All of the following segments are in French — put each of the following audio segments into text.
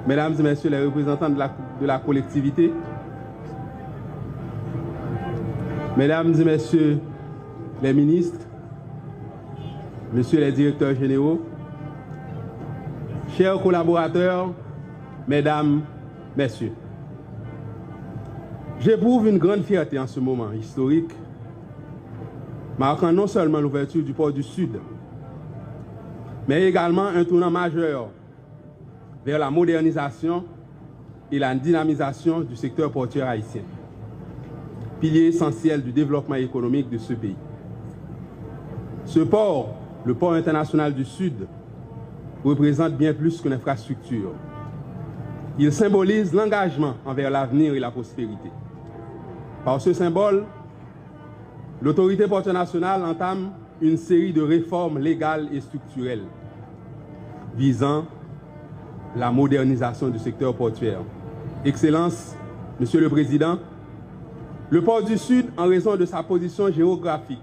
Mesdames et messieurs les représentants de la collectivité, mesdames et messieurs les ministres, messieurs les directeurs généraux, chers collaborateurs, mesdames, messieurs, j'éprouve une grande fierté en ce moment historique, marquant non seulement l'ouverture du port du Sud, mais également un tournant majeur vers la modernisation et la dynamisation du secteur portuaire haïtien, pilier essentiel du développement économique de ce pays. Ce port, le port international du Sud, représente bien plus qu'une infrastructure. Il symbolise l'engagement envers l'avenir et la prospérité. Par ce symbole, l'autorité portuaire nationale entame une série de réformes légales et structurelles visant la modernisation du secteur portuaire. Excellence, Monsieur le Président, le port du Sud, en raison de sa position géographique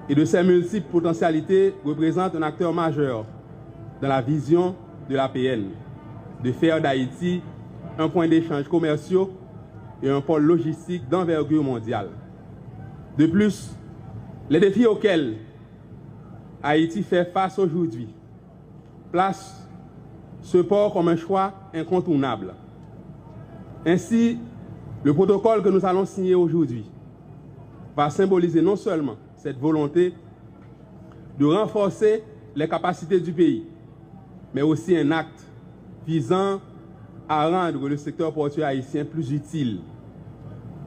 et de ses multiples potentialités, représente un acteur majeur dans la vision de l'APN, de faire d'Haïti un point d'échange commerciaux et un pôle logistique d'envergure mondiale. De plus, les défis auxquels Haïti fait face aujourd'hui placent ce port comme un choix incontournable. Ainsi, le protocole que nous allons signer aujourd'hui va symboliser non seulement cette volonté de renforcer les capacités du pays, mais aussi un acte visant à rendre le secteur portuaire haïtien plus utile,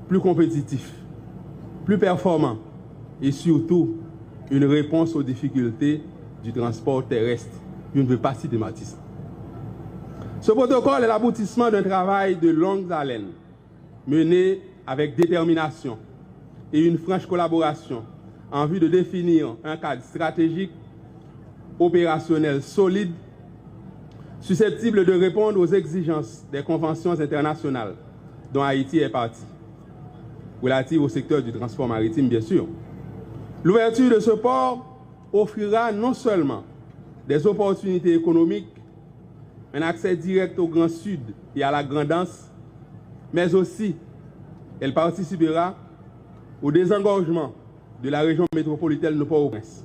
plus compétitif, plus performant et surtout une réponse aux difficultés du transport terrestre, qui ne veut pas stigmatiser. Ce protocole est l'aboutissement d'un travail de longue haleine, mené avec détermination et une franche collaboration en vue de définir un cadre stratégique, opérationnel solide, susceptible de répondre aux exigences des conventions internationales dont Haïti est partie, relatives au secteur du transport maritime bien sûr. L'ouverture de ce port offrira non seulement des opportunités économiques, un accès direct au Grand Sud et à la Grande Anse, mais aussi elle participera au désengorgement de la région métropolitaine de Port-au-Prince.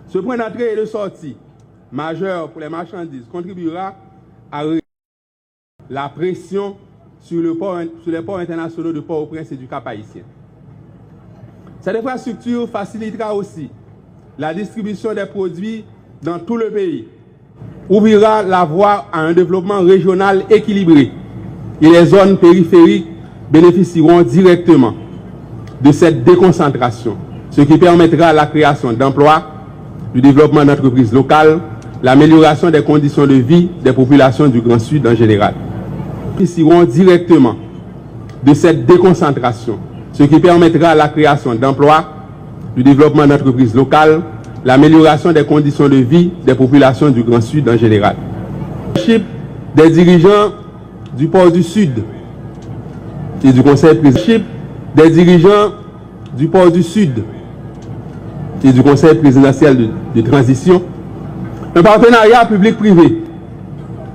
Ce point d'entrée et de sortie majeur pour les marchandises contribuera à réduire la pression sur les ports internationaux de Port-au-Prince et du Cap-Haïtien. Cette infrastructure facilitera aussi la distribution des produits dans tout le pays, ouvrira la voie à un développement régional équilibré et les zones périphériques bénéficieront directement de cette déconcentration, ce qui permettra la création d'emplois, du développement d'entreprises locales, l'amélioration des conditions de vie des populations du Grand Sud en général. Bénéficieront directement de cette déconcentration, ce qui permettra la création d'emplois, du développement d'entreprises locales, l'amélioration des conditions de vie des populations du Grand Sud en général. Des dirigeants du port du Sud et du Conseil présidentiel, des dirigeants du port du Sud et du Conseil présidentiel de transition, un partenariat public-privé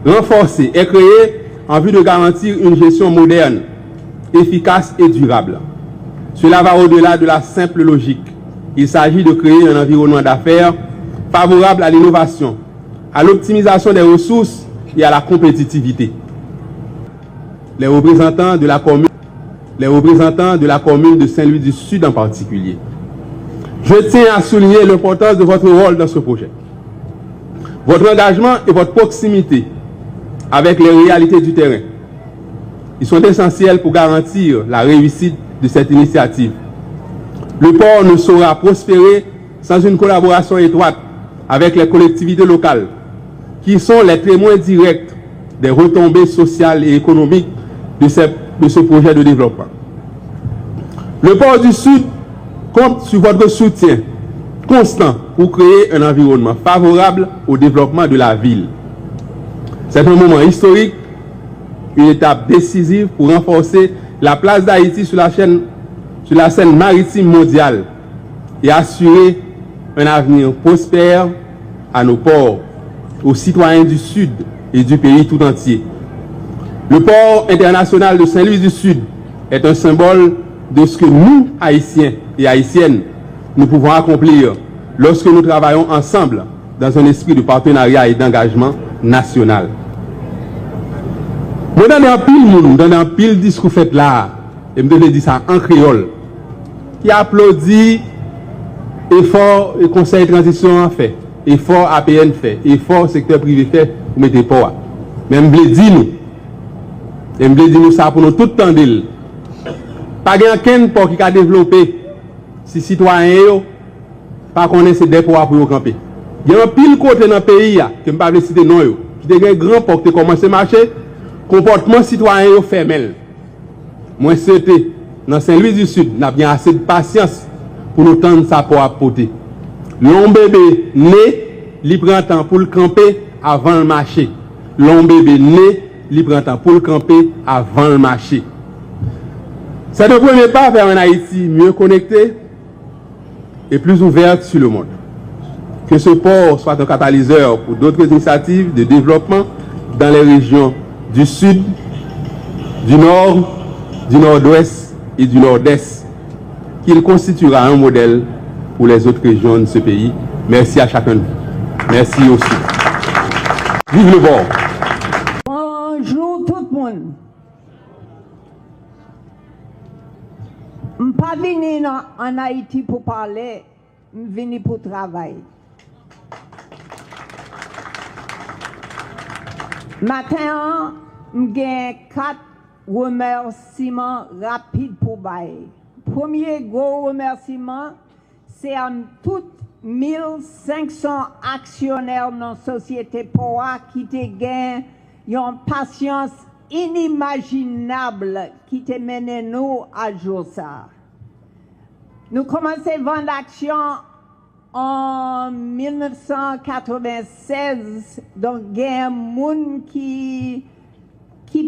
renforcé est créé en vue de garantir une gestion moderne, efficace et durable. Cela va au-delà de la simple logique. Il s'agit de créer un environnement d'affaires favorable à l'innovation, à l'optimisation des ressources et à la compétitivité. Les représentants de la commune de Saint-Louis du Sud en particulier. Je tiens à souligner l'importance de votre rôle dans ce projet. Votre engagement et votre proximité avec les réalités du terrain. Ils sont essentiels pour garantir la réussite de cette initiative. Le port ne saura prospérer sans une collaboration étroite avec les collectivités locales, qui sont les témoins directs des retombées sociales et économiques de ce projet de développement. Le port du Sud compte sur votre soutien constant pour créer un environnement favorable au développement de la ville. C'est un moment historique, une étape décisive pour renforcer la place d'Haïti sur la scène maritime mondiale et assurer un avenir prospère à nos ports aux citoyens du Sud et du pays tout entier. Le port international de Saint-Louis du Sud est un symbole de ce que nous, Haïtiens et Haïtiennes, nous pouvons accomplir lorsque nous travaillons ensemble dans un esprit de partenariat et d'engagement national. Moi, dans un pile discours fait là, et me donne dire ça en créole, qui applaudit effort et conseil de transition en fait, effort APN fait, effort secteur privé fait, pour mettre pas. Mais me dit nous ça pour nous tout temps d'il. Pas quelqu'un pour qui a développé si citoyens pas connaissent des pouvoirs pour camper. Il y a un pile côté dans le pays que je ne vais pas citer non yo, qui a un grand port qui commence à marcher, comportement citoyen yo fermel. Moi c'était dans Saint-Louis du Sud, n'a bien assez de patience pour nous tendre ça pour apporter. L'homme bébé né, il prend temps pour le camper avant le marché. L'homme bébé né, il prend temps pour le camper avant le marché. C'est le premier pas vers un Haïti mieux connecté et plus ouverte sur le monde. Que ce port soit un catalyseur pour d'autres initiatives de développement dans les régions du Sud, du Nord, du Nord-Ouest et du Nord-Est, qu'il constituera un modèle pour les autres régions de ce pays. Merci à chacun de vous. Merci aussi. Vive le bord. Bonjour tout le monde. Je ne suis pas venu en Haïti pour parler, je suis venu pour travailler. Matin, j'ai 4 remerciements rapides pour bailler. Premier gros remerciement, c'est à tous 1500 actionnaires dans la société POA qui te gagnent une patience inimaginable qui te mène nous à jour ça. Nous commençons à vendre actions en 1996, donc il y a un monde qui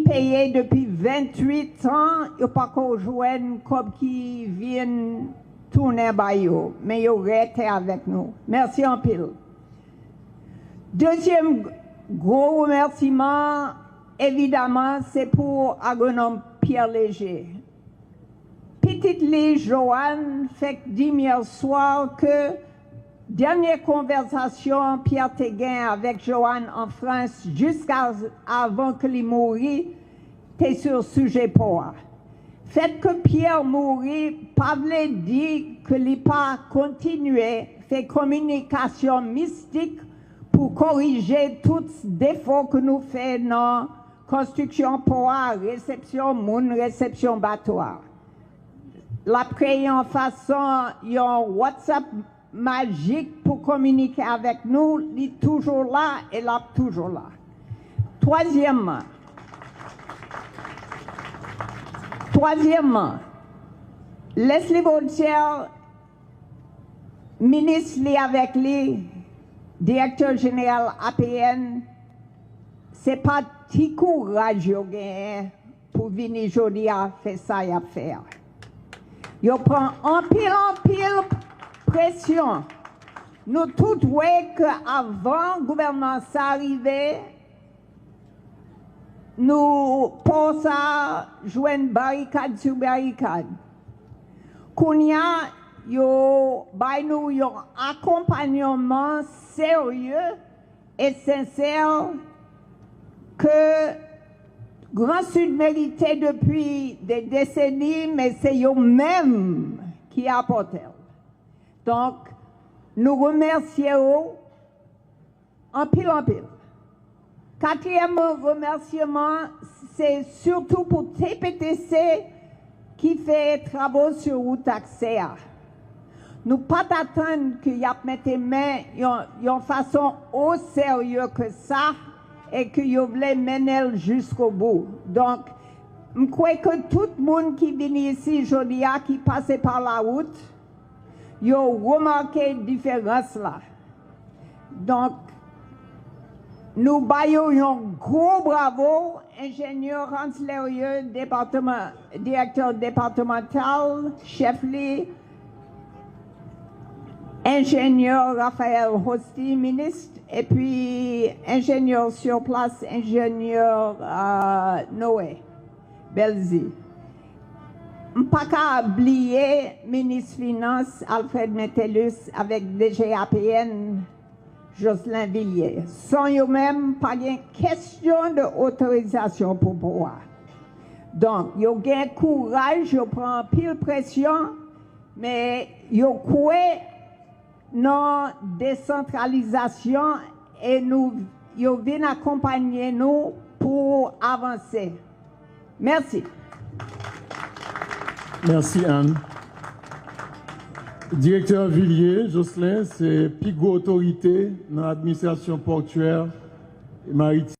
payait depuis 28 ans, il n'y a pas qu'au jouer comme qui viennent tourner baillot, mais ils restent avec nous. Merci en pile. Deuxième gros remerciement, évidemment, c'est pour agronome Pierre Léger. Petite Lee Joanne fait dire hier soir que dernière conversation Pierre Téguin avec Joanne en France jusqu'avant qu'il mourisse, était sur le sujet POA. Fait que Pierre mourit, pas voulait dire que il pas continué fait communication mystique pour corriger tous les défauts que nous faisons dans construction POA, réception moun, réception bateau. La créé en façon un WhatsApp magique pour communiquer avec nous, il est toujours là et là toujours là. Troisièmement, Leslie Vautier, ministre avec lui, directeur général APN, c'est pas petit courage pour venir aujourd'hui à faire ça et à faire. Il prend en pile pression. Nous tous voyons qu'avant le gouvernement arrivait, nous pensons à jouer une barricade sur barricade. Kounia, nous avons un accompagnement sérieux et sincère que Grand Sud méritait depuis des décennies, mais c'est eux-mêmes qui apportent. Donc, nous remercions en pile. Quatrième remerciement, c'est surtout pour TPTC qui fait travaux sur route accès. Nous ne pouvons pas attendre qu'il y ait mis main de façon aussi sérieuse que ça et qu'il voulait mener jusqu'au bout. Donc, je crois que tout le monde qui vient ici aujourd'hui, qui passe par la route, ils ont remarqué la différence là. Donc, nous baillons un gros bravo, ingénieur Hans Lérieux, directeur départemental, chef Lee, ingénieur Raphaël Hosti, ministre, et puis ingénieur sur place, ingénieur Noé Belzi. Je ne peux pas oublier ministre Finance Alfred Metellus avec DGAPN Jocelyn Villiers. Sans eux-mêmes, pas de question d'autorisation pour pouvoir. Donc, ils ont courage, ils prennent pile pression, mais ils croient dans la décentralisation et ils viennent accompagner nous pour avancer. Merci. Merci Anne. Directeur Villiers, Jocelyn, c'est plus grosse autorité dans l'administration portuaire et maritime.